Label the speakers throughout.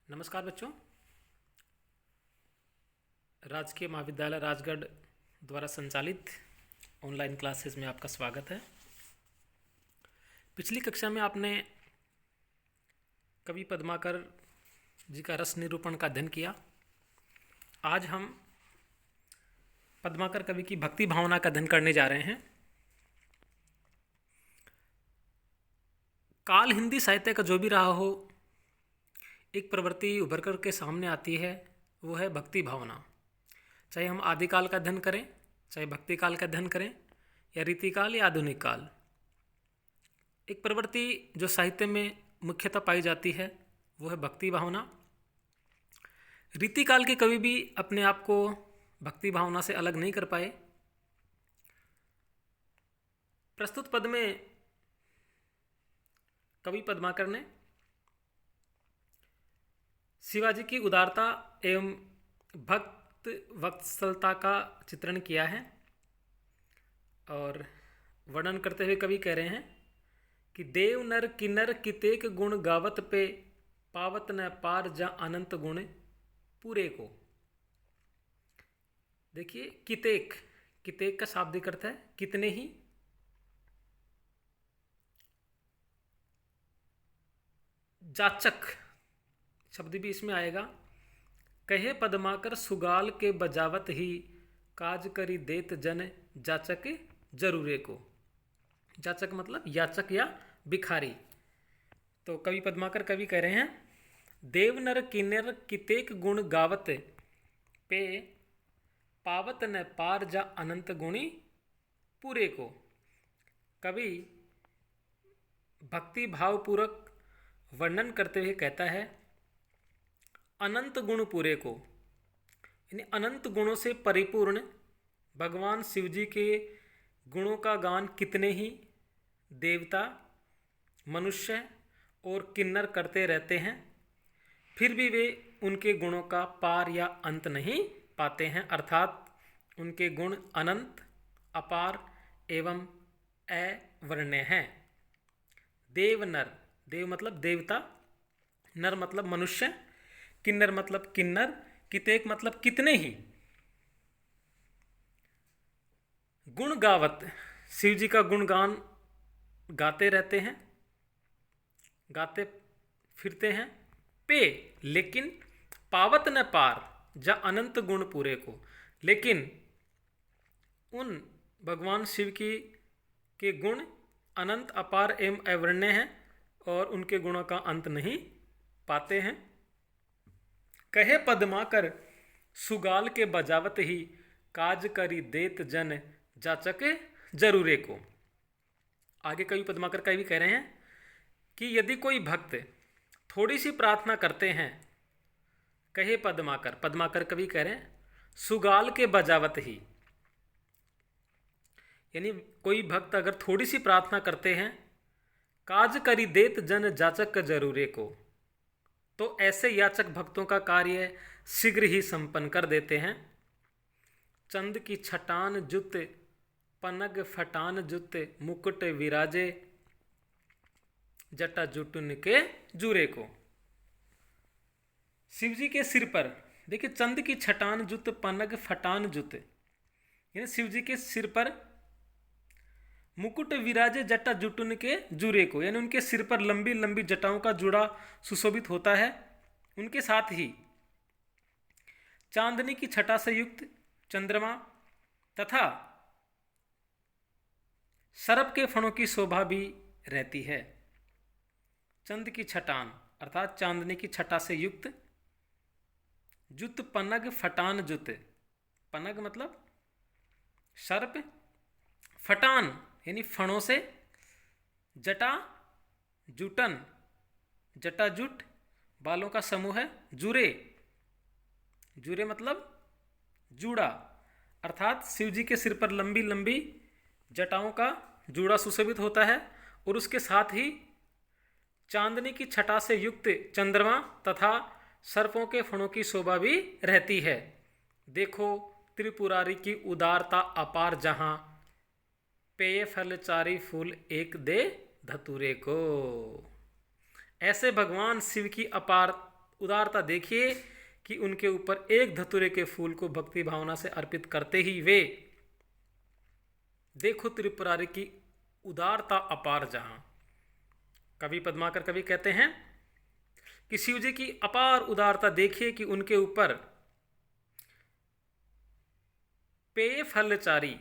Speaker 1: नमस्कार बच्चों। राजकीय महाविद्यालय राजगढ़ द्वारा संचालित ऑनलाइन क्लासेस में आपका स्वागत है। पिछली कक्षा में आपने कवि पद्माकर जी का रस निरूपण का अध्ययन किया। आज हम पद्माकर कवि की भक्ति भावना का अध्ययन करने जा रहे हैं। काल हिंदी साहित्य का जो भी रहा हो, एक प्रवृत्ति उभर कर के सामने आती है, वो है भक्ति भावना। चाहे हम आदिकाल का अध्ययन करें, चाहे भक्ति काल का अध्ययन करें, या रीतिकाल या आधुनिक काल, एक प्रवृत्ति जो साहित्य में मुख्यतः पाई जाती है वो है भक्ति भावना। रीतिकाल के कवि भी अपने आप को भक्ति भावना से अलग नहीं कर पाए। प्रस्तुत पद में कवि पद्माकर ने शिवाजी की उदारता एवं भक्त वत्सलता का चित्रण किया है और वर्णन करते हुए कवि कह रहे हैं कि देव नर किन्नर कितेक गुण गावत पे, पावत न पार जा अनंत गुण पूरे को। देखिए, कितेक, कितेक का शाब्दिक अर्थ है कितने ही। जाचक शब्द भी इसमें आएगा। कहे पद्माकर सुगाल के बजावत ही, काज करी देत जन जाचक जरूरे को। जाचक मतलब याचक या भिखारी। तो कवि पद्माकर कवि कह रहे हैं, देव नर किन्नर कितेक गुण गावत पे, पावत न पार जा अनंत गुणी पूरे को। कवि भक्ति भावपूर्वक वर्णन करते हुए कहता है, अनंत गुण पूरे को, यानी अनंत गुणों से परिपूर्ण भगवान शिव जी के गुणों का गान कितने ही देवता, मनुष्य और किन्नर करते रहते हैं, फिर भी वे उनके गुणों का पार या अंत नहीं पाते हैं। अर्थात उनके गुण अनंत, अपार एवं अवर्ण्य हैं। देव नर, देव मतलब देवता, नर मतलब मनुष्य, किन्नर मतलब किन्नर, कितेक मतलब कितने ही। गुण गावत, शिव जी का गुणगान गाते रहते हैं, गाते फिरते हैं। पे, लेकिन पावत न पार जा अनंत गुण पूरे को, लेकिन उन भगवान शिव की के गुण अनंत, अपार एवं अवर्ण्य हैं और उनके गुणों का अंत नहीं पाते हैं। कहे पद्माकर सुगाल के बजावत ही, काज करी देत जन जाचक जरूरे को। आगे कवि पद्माकर कवि कह रहे हैं कि यदि कोई भक्त थोड़ी सी प्रार्थना करते हैं, कहे पद्माकर, पद्माकर कवि कह रहे हैं सुगाल के बजावत ही, यानी कोई भक्त अगर थोड़ी सी प्रार्थना करते हैं, काज करी देत जन जाचक जरूरे को, तो ऐसे याचक भक्तों का कार्य शीघ्र ही संपन्न कर देते हैं। चंद की छटान जुत पनग फटान जुत, मुकुट विराजे जटा जुटुन के जूरे को। शिव जी के सिर पर देखिए, चंद की छटान जुत पनग फटान जुत, यानी शिव जी के सिर पर मुकुट विराजे जटा जुटुन के जूरे को, यानी उनके सिर पर लंबी लंबी जटाओं का जुड़ा सुशोभित होता है। उनके साथ ही चांदनी की छटा से युक्त चंद्रमा तथा सर्प के फणों की शोभा भी रहती है। चंद की छटान अर्थात चांदनी की छटा से युक्त, जुत पनग फटान जुत, पनग मतलब सर्प, फटान यानी फणों से, जटा जुटन, जटा जुट बालों का समूह है, जुरे, जुरे मतलब जूड़ा, अर्थात शिव जी के सिर पर लंबी लंबी जटाओं का जूड़ा सुशोभित होता है और उसके साथ ही चांदनी की छटा से युक्त चंद्रमा तथा सर्पों के फणों की शोभा भी रहती है। देखो त्रिपुरारी की उदारता अपार, जहां पेय फल चारी फूल एक दे धतूरे को। ऐसे भगवान शिव की अपार उदारता देखिए कि उनके ऊपर एक धतूरे के फूल को भक्ति भावना से अर्पित करते ही वे, देखो त्रिपुरारी की उदारता अपार जहां। कवि पद्माकर कवि कहते हैं कि शिव जी की अपार उदारता देखिए कि उनके ऊपर पेय फलचारी,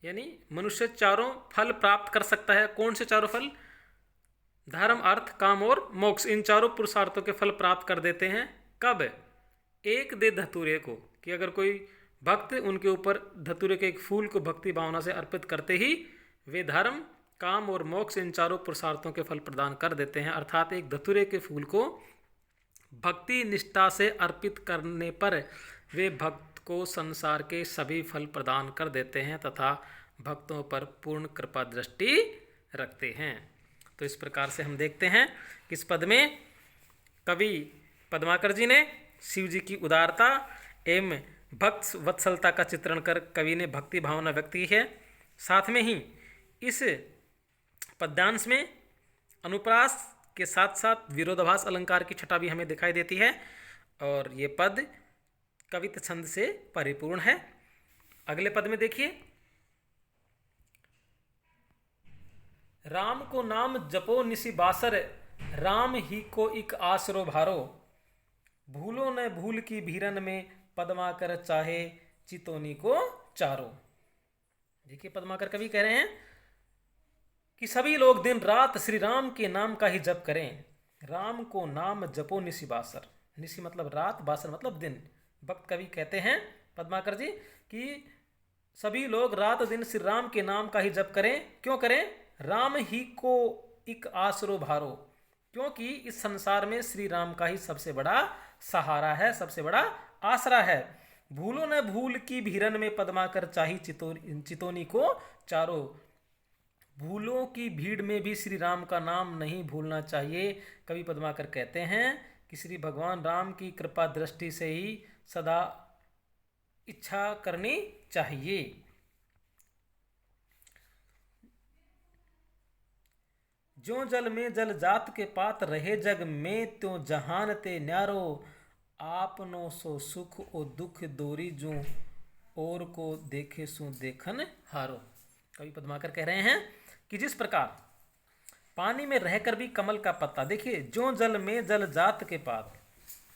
Speaker 1: यानी मनुष्य चारों फल प्राप्त कर सकता है। कौन से चारों फल? धर्म, अर्थ, काम और मोक्ष। इन चारों पुरुषार्थों के फल प्राप्त कर देते हैं। कब? एक दे धतूरे को, कि अगर कोई भक्त उनके ऊपर धतूरे के एक फूल को भक्ति भावना से अर्पित करते ही वे धर्म, काम और मोक्ष इन चारों पुरुषार्थों के फल प्रदान कर देते हैं। अर्थात एक धतूरे के फूल को भक्ति निष्ठा से अर्पित करने पर वे भक्त को संसार के सभी फल प्रदान कर देते हैं तथा भक्तों पर पूर्ण कृपा दृष्टि रखते हैं। तो इस प्रकार से हम देखते हैं कि इस पद में कवि पद्माकर जी ने शिव जी की उदारता एवं भक्त वत्सलता का चित्रण कर कवि ने भक्ति भावना व्यक्त की है। साथ में ही इस पद्यांश में अनुप्रास के साथ साथ विरोधाभास अलंकार की छटा भी हमें दिखाई देती है और ये पद कवित छंद से परिपूर्ण है। अगले पद में देखिए, राम को नाम जपो निसि बासर, राम ही को इक आसरो भारो, भूलो न भूल की भीरन में पद्माकर चाहे चितौनी को चारो। देखिए पद्माकर कवि कह रहे हैं कि सभी लोग दिन रात श्री राम के नाम का ही जप करें। राम को नाम जपो निसि बासर, निसि मतलब रात, बासर मतलब दिन। भक्त कवि कहते हैं पद्माकर जी कि सभी लोग रात दिन श्री राम के नाम का ही जप करें। क्यों करें? राम ही को इक आसरो भारो, क्योंकि इस संसार में श्री राम का ही सबसे बड़ा सहारा है, सबसे बड़ा आसरा है। भूलो न भूल की भीरन में पद्माकर चाही चितौनी को चारो, भूलों की भीड़ में भी श्री राम का नाम नहीं भूलना चाहिए। कवि पद्माकर कहते हैं कि श्री भगवान राम की कृपा दृष्टि से ही सदा इच्छा करनी चाहिए। ज्यों जल में जल जात के पात रहे जग में, त्यों जहान ते न्यारो, आपनो सो सुख ओ दुख दोरी जू, और को देखे सु देखन हारो। कवि पद्माकर कह रहे हैं कि जिस प्रकार पानी में रहकर भी कमल का पत्ता, देखिए ज्यों जल में जल जात के पात,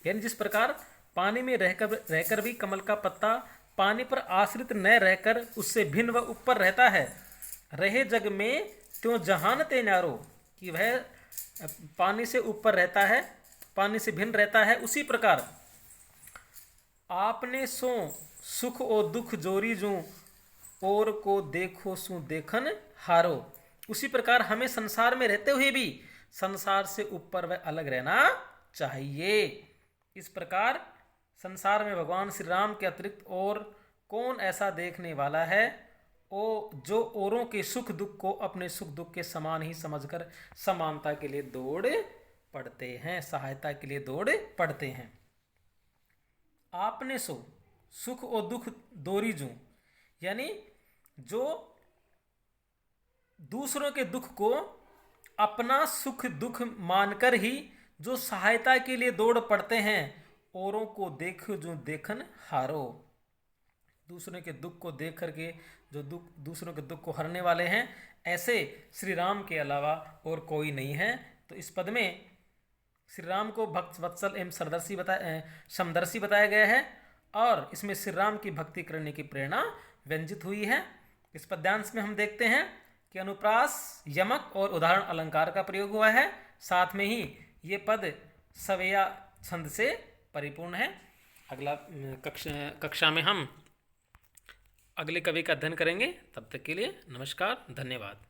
Speaker 1: यानी जिस प्रकार पानी में रहकर भी कमल का पत्ता पानी पर आश्रित न रहकर उससे भिन्न व ऊपर रहता है। रहे जग में त्यों जहान ते न्यारो, कि वह पानी से ऊपर रहता है, पानी से भिन्न रहता है। उसी प्रकार आपने सो सुख ओ दुख जोरी जू, और को देखो सु देखन हारो। उसी प्रकार हमें संसार में रहते हुए भी संसार से ऊपर व अलग रहना चाहिए। इस प्रकार संसार में भगवान श्री राम के अतिरिक्त और कौन ऐसा देखने वाला है जो औरों के सुख दुख को अपने सुख दुख के समान ही समझकर समानता के लिए दौड़ पड़ते हैं, सहायता के लिए दौड़ पड़ते हैं। आपने सो सुख और दुख दोरी जू, यानी जो दूसरों के दुख को अपना सुख दुख मानकर ही जो सहायता के लिए दौड़ पड़ते हैं, औरों को देखो जो देखन हारो। दूसरों के दुख को देख करके जो दूसरों के दुख को हरने वाले हैं, ऐसे श्री राम के अलावा और कोई नहीं है। तो इस पद में श्री राम को भक्त वत्सल एवं समदर्शी बताया गया है और इसमें श्री राम की भक्ति करने की प्रेरणा व्यंजित हुई है। इस पद्यांश में हम देखते हैं कि अनुप्रास, यमक और उदाहरण अलंकार का प्रयोग हुआ है। साथ में ही ये पद सवेया छंद से परिपूर्ण है। अगला कक्षा में हम अगले कवि का अध्ययन करेंगे। तब तक के लिए नमस्कार, धन्यवाद।